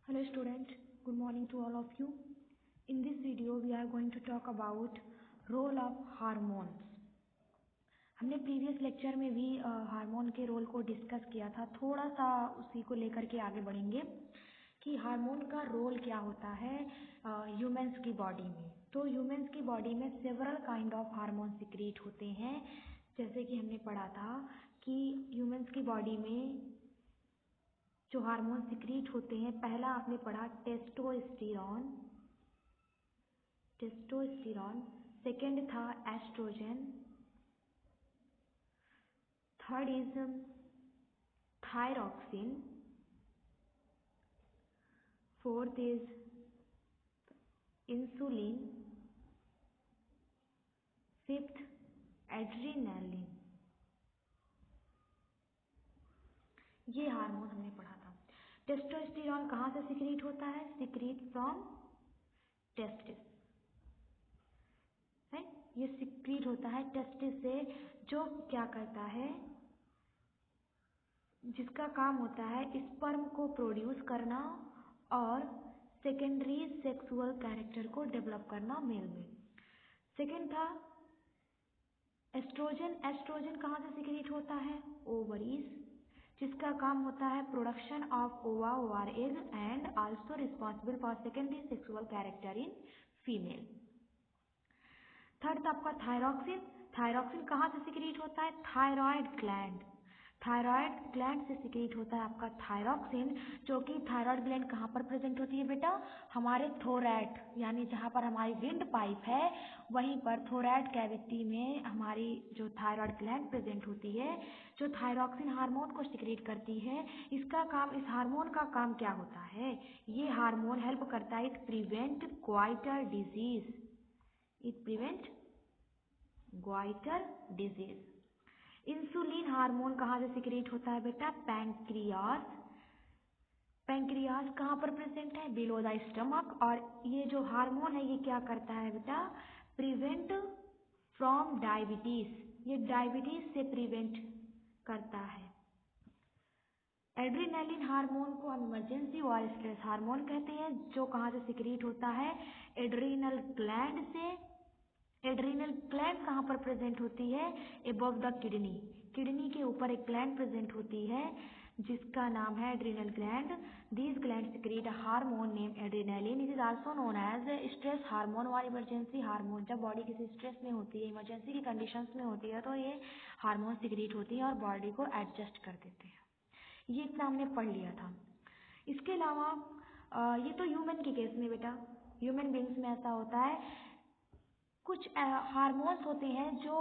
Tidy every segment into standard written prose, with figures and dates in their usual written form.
Hello students, good morning to all of you. In this video we are going to talk about role of hormones. हमने previous lecture में भी hormone के role को discuss किया था, थोड़ा सा उसी को लेकर के आगे बढ़ेंगे कि हार्मोन का रोल क्या होता है ह्यूमंस की बॉडी में। तो ह्यूमंस की बॉडी में several kind of hormone secrete होते हैं, जैसे कि हमने पढ़ा था कि ह्यूमंस की बॉडी में जो हार्मोन सिक्रीट होते हैं, पहला आपने पढ़ा टेस्टोस्टेरॉन, सेकेंड था estrogen, third is thyroxine, fourth is insulin, fifth adrenaline. ये हार्मोन हमने पढ़ा था। टेस्टोस्टेरॉन कहाँ से सिक्रीट होता है? सिक्रीट फ्रॉम टेस्टिस है, ये सिक्रीट होता है टेस्टिस से, जो क्या करता है, जिसका काम होता है स्पर्म को प्रोड्यूस करना और सेकेंडरी सेक्सुअल कैरेक्टर को डेवलप करना मेल में। सेकेंड था एस्ट्रोजन कहाँ से सिक्रीट होता है? ओवरीज, जिसका काम होता है प्रोडक्शन ऑफ ओवा over egg and also responsible for secondary sexual character in female. Third था आपका थायरॉक्सिन कहाँ से सिक्रीट होता है? थायराइड ग्लैंड से सिक्रीट होता है आपका थायरॉक्सिन, जो कि थायराइड ग्लैंड कहाँ पर प्रेजेंट होती है बेटा? हमारे थोरैट, यानी जहाँ पर हमारी विंड पाइप है वहीं पर थोरैट कैविटी में हमारी जो थायराइड ग्लैंड प्रेजेंट होती है, जो थायरॉक्सिन हार्मोन को सिक्रीट करती है। इसका काम, इस हार्मोन का काम क्या होता है? ये हार्मोन हेल्प करता है it prevent goitre disease. Insulin hormone कहाँ से सिक्रीट होता है बेटा? पैंक्रियाज कहाँ पर प्रेजेंट है? Below the stomach. और ये जो हार्मोन है ये क्या करता है बेटा? प्रिवेंट फ्रॉम डायबिटीज, ये डायबिटीज से प्रिवेंट करता है। एड्रेनालिन हार्मोन को हम इमरजेंसी और स्ट्रेस हार्मोन कहते हैं, जो कहाँ से सिक्रीट होता है? एड्रीनल ग्लैंड से। एड्रीनल ग्लैंड कहाँ पर प्रेजेंट होती है? एबव द किडनी के ऊपर एक ग्लैंड प्रेजेंट होती है जिसका नाम है adrenal gland. These gland secrete a hormone name adrenaline. It is also known as stress hormone और इमरजेंसी हार्मोन। जब बॉडी किसी स्ट्रेस में होती है, इमरजेंसी की कंडीशंस में होती है, तो ये हार्मोन सिक्रीट होती है और बॉडी को एडजस्ट कर देते हैं। ये इतना हमने पढ़ लिया था। इसके अलावा ये तो ह्यूमन के केस में बेटा, ह्यूमन बींग्स में ऐसा होता है, कुछ हार्मोन्स होते हैं जो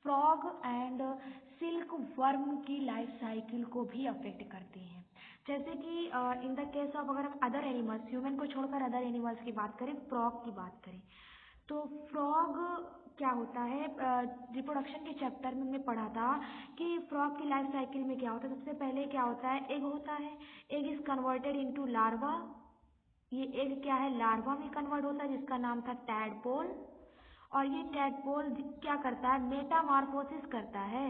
फ्रॉग एंड सिल्क वर्म की लाइफ साइकिल को भी अफेक्ट करते हैं। जैसे कि इन द केस ऑफ, अगर हम अदर एनिमल्स, ह्यूमन को छोड़कर अदर एनिमल्स की बात करें, फ्रॉग की बात करें, तो फ्रॉग क्या होता है? रिप्रोडक्शन के चैप्टर में हमने पढ़ा था कि फ्रॉग की लाइफ साइकिल में क्या होता है। सबसे पहले क्या होता है? एग होता है। Egg is converted into larva. ये एग क्या है? लार्वा में कन्वर्ट होता है, जिसका नाम था टैडपोल। और ये टैडपोल क्या करता है? मेटामॉर्फोसिस करता है,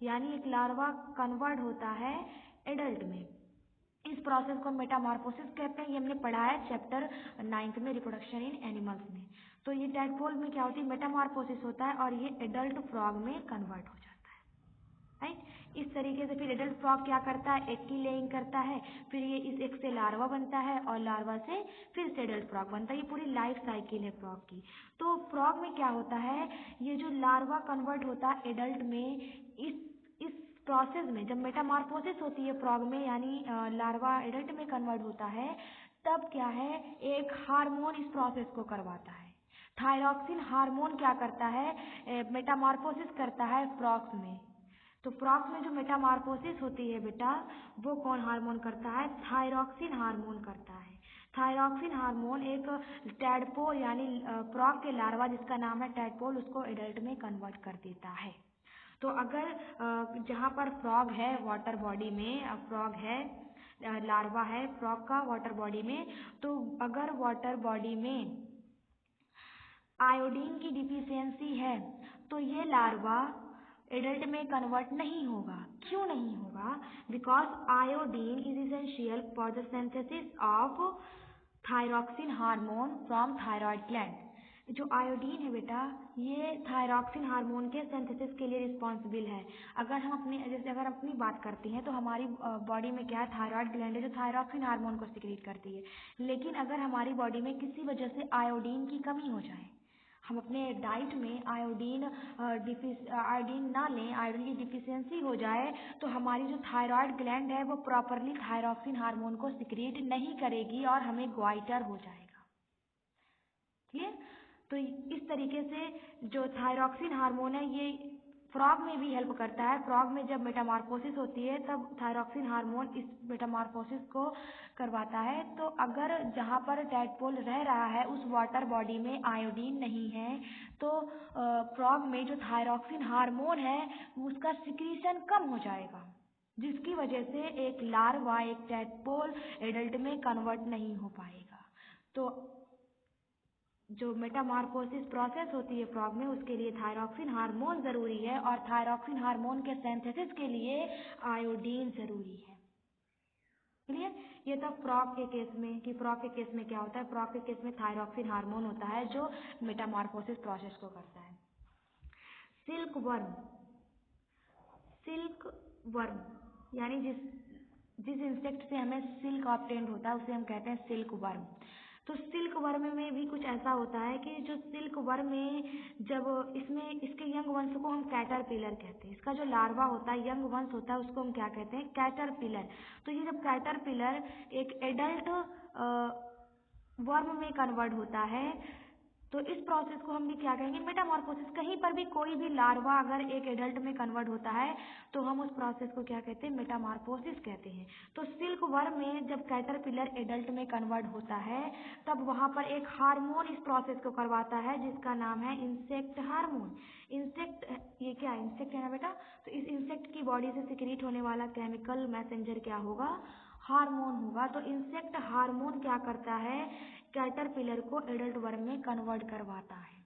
यानी एक लार्वा कन्वर्ट होता है एडल्ट में। इस प्रोसेस को मेटामॉर्फोसिस कहते हैं। ये हमने पढ़ा है चैप्टर 9 में, रिप्रोडक्शन इन एनिमल्स में। तो ये टैडपोल में क्या होती है? मेटामॉर्फोसिस होता है और ये एडल्ट फ्रॉग में कन्वर्ट हो जाता है, राइट। इस तरीके से फिर एडल्ट फ्रॉग क्या करता है? एग की लेइंग करता है, फिर ये इस एग से लार्वा बनता है और लार्वा से फिर से एडल्ट फ्रॉग बनता है। ये पूरी लाइफ साइकिल है फ्रॉग की। तो फ्रॉग में क्या होता है? ये जो लार्वा कन्वर्ट होता है एडल्ट में, इस प्रोसेस में जब मेटामॉर्फोसिस होती है फ्रॉग में, यानी लार्वा एडल्ट में कन्वर्ट होता है, तब क्या है? एक हार्मोन इस प्रोसेस को करवाता है। थायरॉक्सिन हार्मोन क्या करता है? मेटामॉर्फोसिस करता है फ्रॉग्स में। तो फ्रॉग्स में जो मेटामॉर्फोसिस होती है बेटा, वो कौन हार्मोन करता है? थायरॉक्सिन हार्मोन करता है। थायरॉक्सिन हार्मोन एक टैडपोल, यानी फ्रॉग के लार्वा जिसका नाम है टैडपोल, उसको एडल्ट में कन्वर्ट कर देता है। तो अगर जहाँ पर फ्रॉग है वाटर बॉडी में, फ्रॉग है, लार्वा है फ्रॉग का वाटर बॉडी में, तो अगर वाटर बॉडी में आयोडीन की डिफिशियंसी है तो ये लार्वा एडल्ट में कन्वर्ट नहीं होगा। क्यों नहीं होगा? Because iodine is essential for the synthesis of thyroxine hormone from thyroid gland. जो आयोडीन है बेटा, ये थायरॉक्सिन हार्मोन के सिंथेसिस के लिए रिस्पॉन्सिबल है। अगर हम अपनी बात करते हैं तो हमारी बॉडी में क्या है, थायराइड ग्लैंड है जो थायरॉक्सिन हार्मोन को सिक्रीट करती है। लेकिन अगर हमारी बॉडी में किसी वजह से आयोडीन की कमी हो जाए, हम अपने डाइट में आयोडीन ना लें, आयोडीन की डिफिशियंसी हो जाए, तो हमारी जो थायराइड ग्लैंड है वो प्रॉपरली थायरॉक्सिन हार्मोन को सिक्रीट नहीं करेगी और हमें ग्वाइटर हो जाएगा। क्लियर? तो इस तरीके से जो थायरॉक्सिन हार्मोन है ये फ्रॉग में भी हेल्प करता है। फ्रॉग में जब मेटामॉर्फोसिस होती है तब थायरॉक्सिन हार्मोन इस मेटामॉर्फोसिस को करवाता है। तो अगर जहाँ पर टैडपोल रह रहा है उस वाटर बॉडी में आयोडीन नहीं है, तो फ्रॉग में जो थायरॉक्सिन हार्मोन है उसका सिक्रीशन कम हो जाएगा, जिसकी वजह से एक लार्वा, एक टैडपोल एडल्ट में कन्वर्ट नहीं हो पाएगा। तो जो मेटामॉर्फोसिस प्रोसेस होती है फ्रॉग में, उसके लिए थायरॉक्सिन हार्मोन ज़रूरी है और थायरॉक्सिन हार्मोन के सिंथेसिस के लिए आयोडीन ज़रूरी है। क्लियर? ये था फ्रॉग के केस में कि फ्रॉग के केस में क्या होता है। फ्रॉग के केस में थायरॉक्सिन हार्मोन होता है जो मेटामॉर्फोसिस प्रोसेस को करता है। सिल्क वर्म यानी जिस इंसेक्ट से हमें सिल्क ऑब्टेन्ड होता है उसे हम कहते हैं सिल्क वर्म। तो सिल्क वर्म में भी कुछ ऐसा होता है कि जो सिल्क वर्म में जब इसके यंग वंश को हम कैटरपिलर कहते हैं। इसका जो लार्वा होता है, यंग वंश होता है, उसको हम क्या कहते हैं? कैटरपिलर। तो ये जब कैटरपिलर एक एडल्ट वर्म में कन्वर्ट होता है तो इस प्रोसेस को हम भी क्या कहेंगे? मेटामॉर्फोसिस। कहीं पर भी कोई भी लार्वा अगर एक एडल्ट में कन्वर्ट होता है तो हम उस प्रोसेस को क्या कहते हैं? मेटामॉर्फोसिस कहते हैं। तो सिल्क वर्म में जब कैटरपिलर एडल्ट में कन्वर्ट होता है तब वहाँ पर एक हार्मोन इस प्रोसेस को करवाता है जिसका नाम है इंसेक्ट हार्मोन। ये क्या इंसेक्ट है ना बेटा? तो इस इंसेक्ट की बॉडी से सिक्रीट होने वाला केमिकल मैसेंजर क्या होगा? हार्मोन होगा। तो इंसेक्ट हार्मोन क्या करता है? कैटरपिलर को एडल्ट वर्म में कन्वर्ट करवाता है।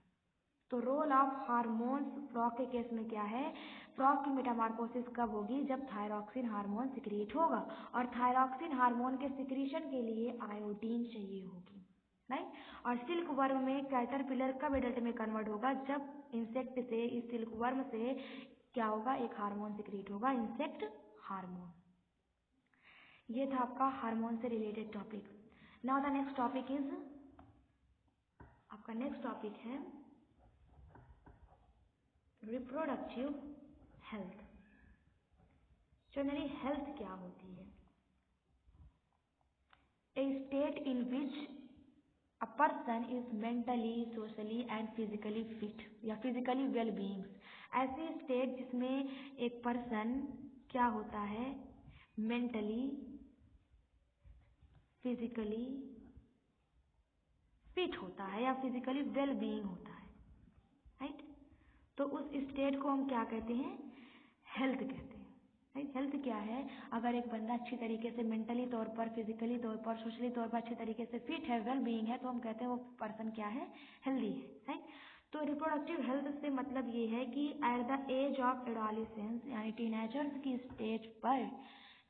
तो रोल ऑफ हार्मोन्स फ्रॉग के केस में क्या है? फ्रॉग की मेटामॉर्फोसिस कब होगी? जब थायरॉक्सिन हार्मोन सिक्रीट होगा और थायरॉक्सिन हार्मोन के सिक्रीशन के लिए आयोडीन चाहिए होगी, राइट? और सिल्क वर्म में कैटरपिलर कब एडल्ट में कन्वर्ट होगा? जब इंसेक्ट से, इस सिल्क वर्म से क्या होगा? एक हार्मोन सिक्रीट होगा, इंसेक्ट हार्मोन। ये था आपका हार्मोन से related topic. Now the next topic is, आपका नेक्स्ट टॉपिक है रिप्रोडक्टिव हेल्थ। जनरली हेल्थ क्या होती है? A state in which a person is mentally, socially and physically fit या फिजिकली वेल बीइंग्स। ऐसी स्टेट जिसमें एक पर्सन क्या होता है? मेंटली, फिजिकली फिट होता है या फिजिकली वेल बीइंग होता है, राइट? तो उस स्टेट को हम क्या कहते हैं? हेल्थ कहते हैं, राइट? हेल्थ क्या है? अगर एक बंदा अच्छी तरीके से मेंटली तौर पर, फिजिकली तौर पर, सोशली तौर पर अच्छी तरीके से फिट है, वेल बीइंग है, तो हम कहते हैं वो पर्सन क्या है? हेल्दी है, राइट? तो रिप्रोडक्टिव हेल्थ से मतलब ये है कि at the age of adolescence यानी टीनेजर्स की स्टेज पर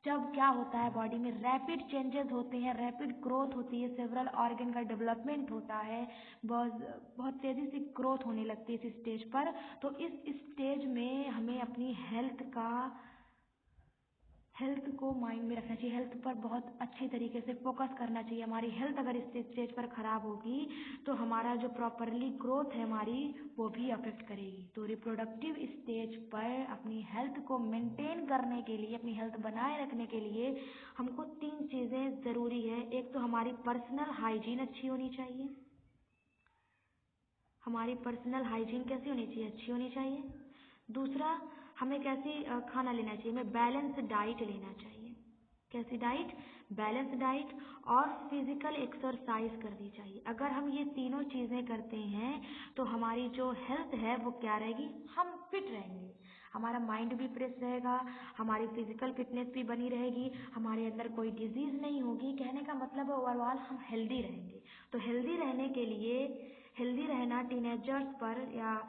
जब क्या होता है, बॉडी में रैपिड चेंजेस होते हैं, रैपिड ग्रोथ होती है, सेवरल ऑर्गन का डेवलपमेंट होता है, बहुत तेज़ी से ग्रोथ होने लगती है इस स्टेज पर। तो इस स्टेज में हमें अपनी हेल्थ को माइंड में रखना चाहिए, हेल्थ पर बहुत अच्छे तरीके से फोकस करना चाहिए। हमारी हेल्थ अगर इस स्टेज पर ख़राब होगी तो हमारा जो प्रॉपरली ग्रोथ है हमारी, वो भी अफेक्ट करेगी। तो रिप्रोडक्टिव स्टेज पर अपनी हेल्थ को मेंटेन करने के लिए, अपनी हेल्थ बनाए रखने के लिए हमको 3 चीज़ें ज़रूरी है। एक तो हमारी पर्सनल हाइजीन अच्छी होनी चाहिए। हमारी पर्सनल हाइजीन कैसी होनी चाहिए? अच्छी होनी चाहिए। दूसरा, हमें कैसी खाना लेना चाहिए? हमें बैलेंस डाइट लेना चाहिए। कैसी डाइट? Balance diet. और फिजिकल एक्सरसाइज करनी चाहिए। अगर हम ये तीनों चीज़ें करते हैं तो हमारी जो हेल्थ है वो क्या रहेगी? हम फिट रहेंगे, हमारा माइंड भी फ्रेश रहेगा, हमारी फिजिकल फिटनेस भी बनी रहेगी, हमारे अंदर कोई डिजीज़ नहीं होगी। कहने का मतलब ओवरऑल हम हेल्दी रहेंगे। तो हेल्दी रहने के लिए, हेल्दी रहना टीनेजर्स पर या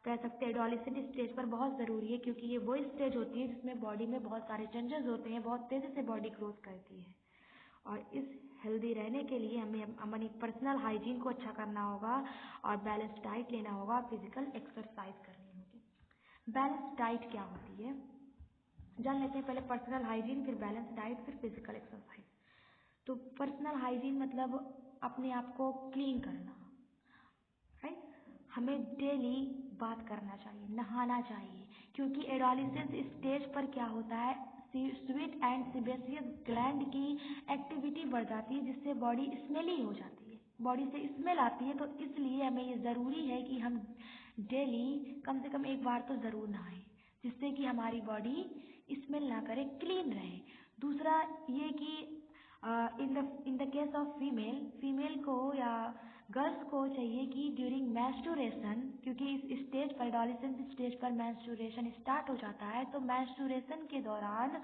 रह सकते हैं। एडोलेसेंट स्टेज पर बहुत ज़रूरी है क्योंकि ये वो स्टेज होती है जिसमें बॉडी में बहुत सारे चेंजेस होते हैं, बहुत तेज़ी से बॉडी ग्रोथ करती है। और इस हेल्दी रहने के लिए हमें अपनी पर्सनल हाइजीन को अच्छा करना होगा और बैलेंस डाइट लेना होगा, फिजिकल एक्सरसाइज करनी होगी। बैलेंस डाइट क्या होती है जान लेते हैं पहले। पर्सनल हाइजीन, फिर बैलेंस डाइट, फिर फिजिकल एक्सरसाइज। तो पर्सनल हाइजीन मतलब अपने आप को क्लीन करना, राइट। हमें डेली बात करना चाहिए, नहाना चाहिए, क्योंकि एडोलेसेंस स्टेज पर क्या होता है, स्वीट एंड सीबेसियस ग्लैंड की एक्टिविटी बढ़ जाती है जिससे बॉडी स्मेली हो जाती है, बॉडी से स्मेल आती है। तो इसलिए हमें ये ज़रूरी है कि हम डेली कम से कम एक बार तो ज़रूर नहाएं, जिससे कि हमारी बॉडी स्मेल ना करे, क्लीन रहे। दूसरा ये कि in the case of female को या गर्ल्स को चाहिए कि ड्यूरिंग मैंस्टुरेशन, क्योंकि इस स्टेज पर, एडोलेसेंस स्टेज पर मैंस्टुरेशन स्टार्ट हो जाता है, तो मैंस्टुरेशन के दौरान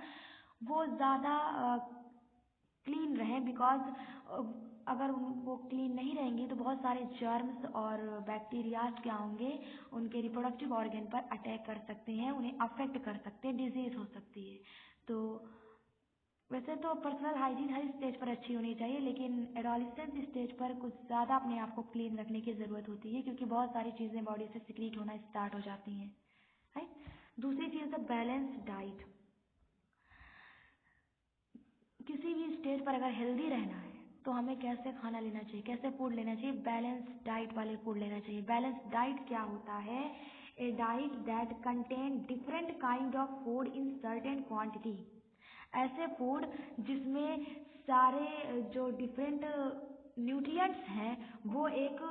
वो ज़्यादा क्लीन रहें, बिकॉज अगर वो क्लीन नहीं रहेंगी तो बहुत सारे जर्म्स और बैक्टीरियाज क्या होंगे, उनके रिप्रोडक्टिव ऑर्गन पर अटैक कर सकते हैं, उन्हें अफेक्ट कर सकते हैं, डिजीज़ हो सकती है। तो वैसे तो पर्सनल हाइजीन हर स्टेज पर अच्छी होनी चाहिए, लेकिन एडोलेसेंस स्टेज पर कुछ ज़्यादा अपने आप को क्लीन रखने की ज़रूरत होती है, क्योंकि बहुत सारी चीज़ें बॉडी से सिक्रीट होना स्टार्ट हो जाती हैं, राइट। दूसरी चीज़ है बैलेंस डाइट। किसी भी स्टेज पर अगर हेल्दी रहना है तो हमें कैसे खाना लेना चाहिए, कैसे फूड लेना चाहिए, बैलेंस डाइट वाले फूड लेना चाहिए। बैलेंस डाइट क्या होता है, a diet that contain different kind of food in certain quantity. ऐसे फूड जिसमें सारे जो डिफरेंट न्यूट्रिएंट्स हैं वो एक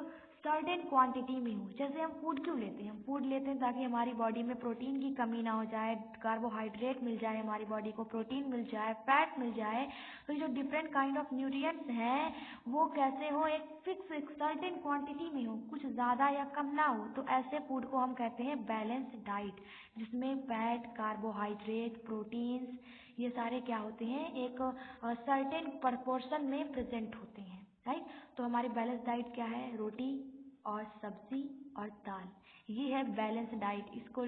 सर्टेन क्वांटिटी में हो। जैसे हम फूड क्यों लेते हैं, हम फूड लेते हैं ताकि हमारी बॉडी में प्रोटीन की कमी ना हो जाए, कार्बोहाइड्रेट मिल जाए, हमारी बॉडी को प्रोटीन मिल जाए, फैट मिल जाए। तो जो डिफरेंट काइंड ऑफ न्यूट्रिएंट्स हैं वो कैसे हो, एक फिक्स एक सर्टेन क्वांटिटी में हो, कुछ ज़्यादा या कम ना हो। तो ऐसे फूड को हम कहते हैं बैलेंस डाइट, जिसमें फैट, कार्बोहाइड्रेट, प्रोटीन्स, ये सारे क्या होते हैं, एक सर्टेन प्रपोर्शन में प्रेजेंट होते हैं, राइट। तो हमारी बैलेंस डाइट क्या है, रोटी और सब्जी और दाल, ये है बैलेंस डाइट। इसको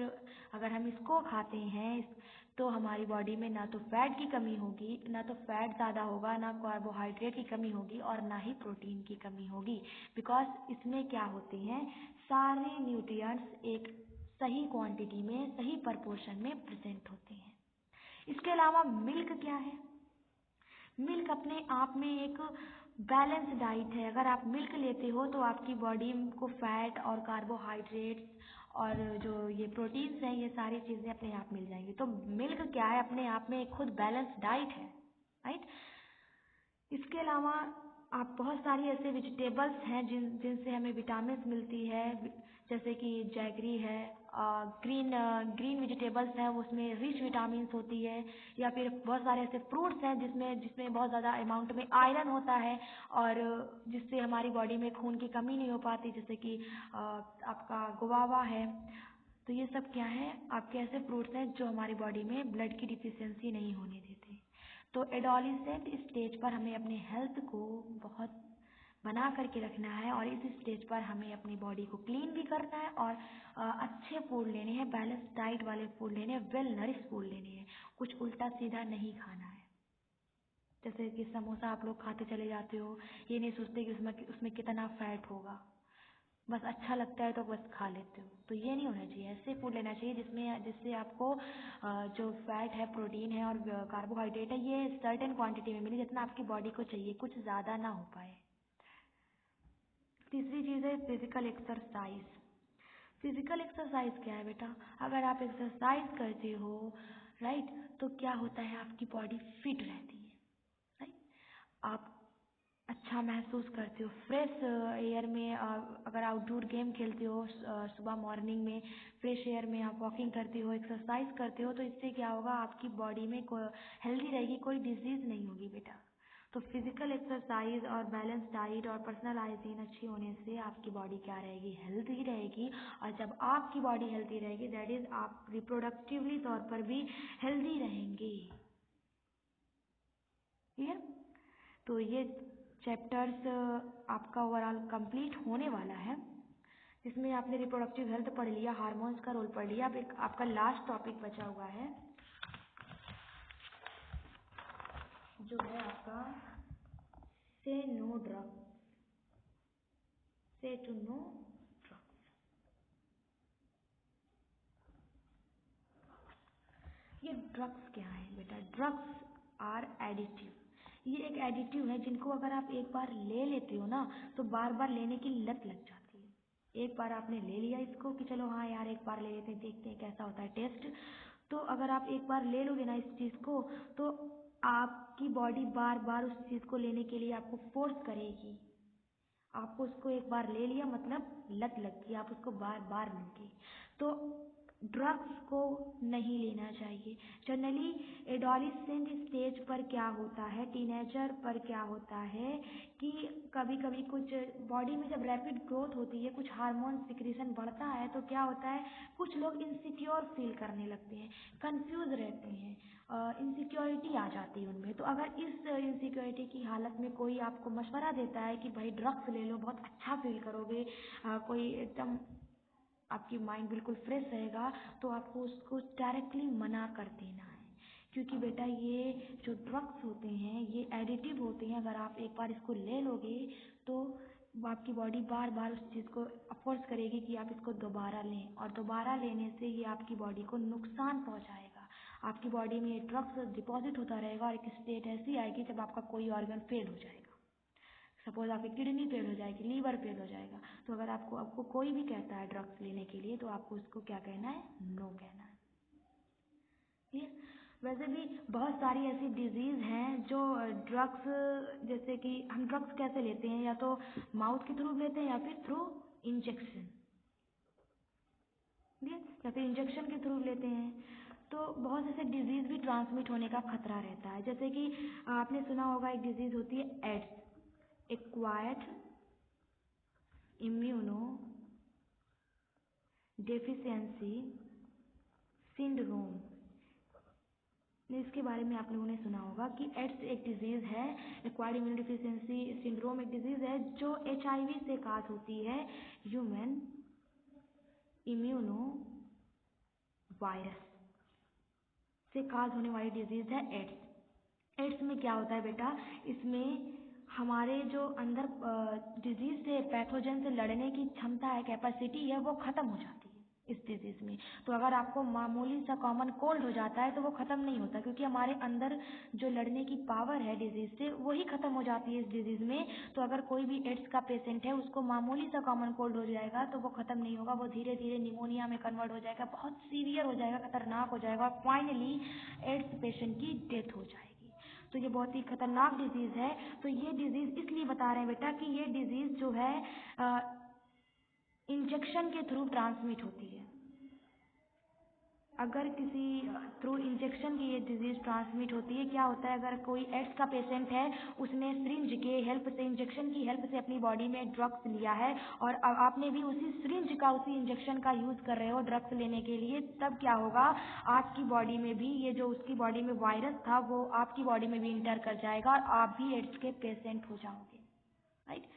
अगर हम इसको खाते हैं तो हमारी बॉडी में ना तो फैट की कमी होगी, ना तो फैट ज़्यादा होगा, ना कार्बोहाइड्रेट की कमी होगी और ना ही प्रोटीन की कमी होगी, बिकॉज इसमें क्या होते हैं, सारे न्यूट्रिएंट्स एक सही क्वांटिटी में, सही प्रपोर्शन में प्रेजेंट होते हैं। इसके अलावा मिल्क क्या है, मिल्क अपने आप में एक बैलेंस डाइट है। अगर आप मिल्क लेते हो तो आपकी बॉडी को फैट और कार्बोहाइड्रेट्स और जो ये प्रोटीन्स हैं, ये सारी चीज़ें अपने आप मिल जाएंगी। तो मिल्क क्या है, अपने आप में एक खुद बैलेंस डाइट है, राइट। इसके अलावा आप बहुत सारी ऐसे वेजिटेबल्स हैं जिनसे हमें विटामिन मिलती है, जैसे कि जैगरी है, ग्रीन वेजिटेबल्स हैं, उसमें रिच विटामिन होती है, या फिर बहुत सारे ऐसे फ्रूट्स हैं जिसमें बहुत ज़्यादा अमाउंट में आयरन होता है और जिससे हमारी बॉडी में खून की कमी नहीं हो पाती, जैसे कि आपका गुआवा है। तो ये सब क्या है, आपके ऐसे फ्रूट्स हैं जो हमारी बॉडी में ब्लड की डिफिशियंसी नहीं होने देते। तो एडोलेसेंट स्टेज पर हमें अपने हेल्थ को बहुत बना करके रखना है और इस स्टेज पर हमें अपनी बॉडी को क्लीन भी करना है और अच्छे फूड लेने हैं, बैलेंस डाइट वाले फूड लेने हैं, वेल नरिश फूड लेने हैं, कुछ उल्टा सीधा नहीं खाना है। जैसे कि समोसा आप लोग खाते चले जाते हो, ये नहीं सोचते कि उसमें कितना फैट होगा, बस अच्छा लगता है तो बस खा लेते हो। तो ये नहीं होना चाहिए, ऐसे फूड लेना चाहिए जिससे आपको जो फैट है, प्रोटीन है और कार्बोहाइड्रेट है, ये सर्टेन क्वांटिटी में मिले, जितना आपकी बॉडी को चाहिए, कुछ ज़्यादा ना हो पाए। तीसरी चीज़ है फिजिकल एक्सरसाइज। फिजिकल एक्सरसाइज क्या है बेटा, अगर आप एक्सरसाइज करते हो, राइट, तो क्या होता है, आपकी बॉडी फिट रहती है, राइट। आप अच्छा महसूस करते हो, फ्रेश एयर में। अगर आउटडोर गेम खेलते हो, सुबह मॉर्निंग में फ्रेश एयर में आप वॉकिंग करते हो, एक्सरसाइज करते हो, तो इससे क्या होगा, आपकी बॉडी में हेल्दी रहेगी, कोई डिजीज़ नहीं होगी बेटा। तो फिजिकल एक्सरसाइज और बैलेंस डाइट और पर्सनल हाइजीन अच्छी होने से आपकी बॉडी क्या रहेगी, हेल्दी रहेगी। और जब आपकी बॉडी हेल्दी रहेगी, दैट इज़ आप रिप्रोडक्टिवली तौर पर भी हेल्दी रहेंगे। क्लियर। तो ये चैप्टर्स आपका ओवरऑल कंप्लीट होने वाला है। इसमें आपने रिप्रोडक्टिव हेल्थ पढ़ लिया, हार्मोन्स का रोल पढ़ लिया। अब एक आपका लास्ट टॉपिक बचा हुआ है जो है आपका say no drugs, say to no drugs. ये ड्रग्स क्या है बेटा? Drugs are additive. ये एक एडिटिव है जिनको अगर आप एक बार ले लेते हो ना तो बार बार लेने की लत लग जाती है। एक बार आपने ले लिया इसको कि चलो हाँ यार एक बार ले लेते हैं, देखते हैं कैसा होता है टेस्ट, तो अगर आप एक बार ले लोगे ना इस चीज़ को तो आपकी बॉडी बार बार उस चीज़ को लेने के लिए आपको फोर्स करेगी। आपको उसको एक बार ले लिया मतलब लत लग गई, आप उसको बार बार लोगे। तो ड्रग्स को नहीं लेना चाहिए। जनरली एडोलेसेंट स्टेज पर क्या होता है, टीनेजर पर क्या होता है कि कभी कभी कुछ बॉडी में जब रैपिड ग्रोथ होती है, कुछ हार्मोन सिक्रीशन बढ़ता है तो क्या होता है, कुछ लोग इनसिक्योर फील करने लगते हैं, कंफ्यूज रहते हैं, इनसिक्योरिटी आ जाती है उनमें। तो अगर इस इनसिक्योरिटी की हालत में कोई आपको मशवरा देता है कि भाई ड्रग्स ले लो बहुत अच्छा फील करोगे, कोई एकदम आपकी माइंड बिल्कुल फ्रेश रहेगा, तो आपको उसको डायरेक्टली मना कर देना है। क्योंकि बेटा ये जो ड्रग्स होते हैं ये एडिटिव होते हैं। अगर आप एक बार इसको ले लोगे तो आपकी बॉडी बार बार उस चीज़ को फोर्स करेगी कि आप इसको दोबारा लें, और दोबारा लेने से ये आपकी बॉडी को नुकसान पहुंचाएगा। आपकी बॉडी में ये ड्रग्स डिपॉजिट होता रहेगा और एक स्टेट ऐसी आएगी जब आपका कोई ऑर्गन फेल हो जाएगा। सपोज आपकी किडनी फेल हो जाएगी, लीवर फेल हो जाएगा। तो अगर आपको कोई भी कहता है ड्रग्स लेने के लिए तो आपको उसको क्या कहना है? नो कहना है। ठीक। वैसे भी बहुत सारी ऐसी डिजीज़ हैं जो ड्रग्स, जैसे कि हम ड्रग्स कैसे लेते हैं, या तो माउथ के थ्रू लेते हैं या फिर थ्रू इंजेक्शन, या फिर इंजेक्शन के थ्रू लेते हैं। तो बहुत ऐसे डिजीज़ भी ट्रांसमिट होने का खतरा रहता है। जैसे कि आपने सुना होगा एक डिजीज़ होती है AIDS, acquired immuno deficiency syndrome. इसके बारे में आप लोगों ने सुना होगा कि एड्स एक डिजीज़ है, एक्वायर्ड इम्यूनो डेफिशिएंसी सिंड्रोम एक डिजीज़ है जो HIV से काज होती है, ह्यूमन इम्यूनो वायरस से काज होने वाली डिजीज़ है एड्स। एड्स में क्या होता है बेटा, इसमें हमारे जो अंदर डिजीज़ से, पैथोजन से लड़ने की क्षमता है, कैपेसिटी है, वो ख़त्म हो जाती है इस डिजीज़ में। तो अगर आपको मामूली सा कॉमन कोल्ड हो जाता है तो वो ख़त्म नहीं होता, क्योंकि हमारे अंदर जो लड़ने की पावर है डिजीज़ से वही ख़त्म हो जाती है इस डिजीज़ में। तो अगर कोई भी एड्स का पेशेंट है उसको मामूली सा कॉमन कोल्ड हो जाएगा तो वो ख़त्म नहीं होगा, वो धीरे धीरे निमोनिया में कन्वर्ट हो जाएगा, बहुत सीवियर हो जाएगा, खतरनाक हो जाएगा, और फाइनली एड्स पेशेंट की डेथ हो जाएगी। तो ये बहुत ही खतरनाक डिजीज़ है। तो ये डिजीज़ इसलिए बता रहे हैं बेटा कि ये डिजीज़ जो है इंजेक्शन के थ्रू ट्रांसमिट होती है। अगर किसी थ्रू इंजेक्शन की ये डिजीज़ ट्रांसमिट होती है, क्या होता है, अगर कोई एड्स का पेशेंट है, उसने सिरिंज के हेल्प से, इंजेक्शन की हेल्प से अपनी बॉडी में ड्रग्स लिया है, और आपने भी उसी सिरिंज का, उसी इंजेक्शन का यूज़ कर रहे हो ड्रग्स लेने के लिए, तब क्या होगा, आपकी बॉडी में भी ये जो उसकी बॉडी में वायरस था वो आपकी बॉडी में भी इंटर कर जाएगा और आप भी एड्स के पेशेंट हो जाओगे। राइट।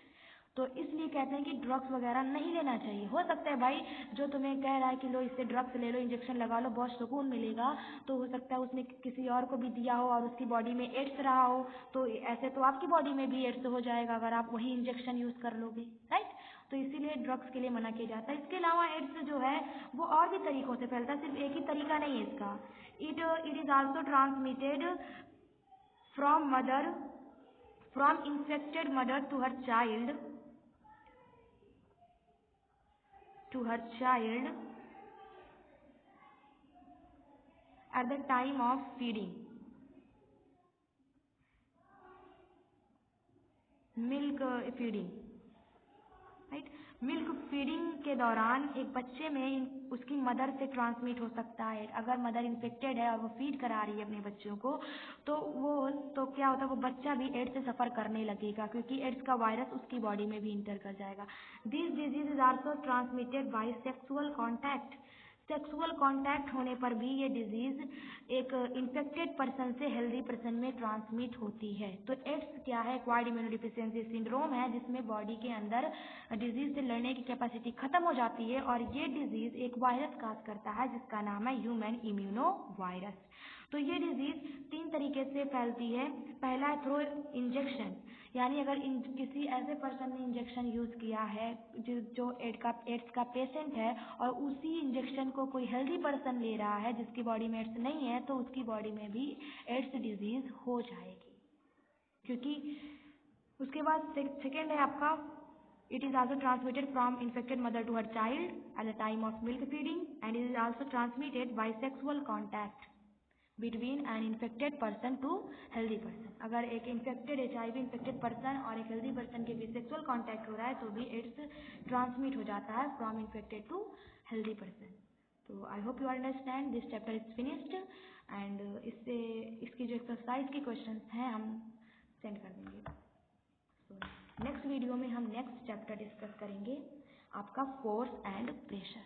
तो इसलिए कहते हैं कि ड्रग्स वगैरह नहीं लेना चाहिए। हो सकता है भाई जो तुम्हें कह रहा है कि लो इससे ड्रग्स ले लो, इंजेक्शन लगा लो, बहुत सुकून मिलेगा, तो हो सकता है उसने किसी और को भी दिया हो और उसकी बॉडी में एड्स रहा हो, तो ऐसे तो आपकी बॉडी में भी एड्स हो जाएगा अगर आप वही इंजेक्शन यूज़ कर लोगे। राइट। तो इसीलिए ड्रग्स के लिए मना किया जाता है। इसके अलावा एड्स जो है वो और भी तरीकों से फैलता है, सिर्फ एक ही तरीका नहीं है इसका। It is also transmitted from mother, from infected mother to her child, at the time of feeding, milk feeding. Right. Milk feeding के दौरान एक बच्चे में उसकी मदर से ट्रांसमिट हो सकता है। अगर मदर इन्फेक्टेड है और वो फीड करा रही है अपने बच्चों को, तो क्या होता है, वो बच्चा भी एड्स से सफ़र करने लगेगा, क्योंकि एड्स का वायरस उसकी बॉडी में भी इंटर कर जाएगा। This disease is also transmitted by sexual contact. Sexual contact होने पर भी ये डिजीज एक इन्फेक्टेड पर्सन से हेल्दी पर्सन में ट्रांसमिट होती है। तो एड्स क्या है? एक्वायर्ड इम्यूनोडिफिशियेंसी सिंड्रोम है, जिसमें बॉडी के अंदर डिजीज से लड़ने की कैपेसिटी खत्म हो जाती है और ये डिजीज एक वायरस काज करता है जिसका नाम है ह्यूमन इम्यूनो वायरस। तो ये डिजीज 3 तरीके से फैलती है। पहला है थ्रू इंजेक्शन, यानी अगर किसी ऐसे पर्सन ने इंजेक्शन यूज़ किया है जो एड्स का पेशेंट है और उसी इंजेक्शन को कोई हेल्दी पर्सन ले रहा है जिसकी बॉडी में एड्स नहीं है, तो उसकी बॉडी में भी एड्स डिजीज हो जाएगी। क्योंकि उसके बाद सेकेंड है आपका, it is also transmitted from infected mother to her child at the time of milk feeding and it is also transmitted by sexual contact between an infected person to healthy person. अगर एक infected HIV infected person और एक healthy person के बीच sexual contact हो रहा है तो भी एड्स ट्रांसमिट हो जाता है from infected to healthy person. तो I hope you understand, this chapter is finished and इसकी जो एक्सरसाइज के क्वेश्चन हैं हम सेंड कर देंगे। सो नेक्स्ट वीडियो में हम नेक्स्ट चैप्टर डिस्कस करेंगे, आपका फोर्स एंड प्रेशर।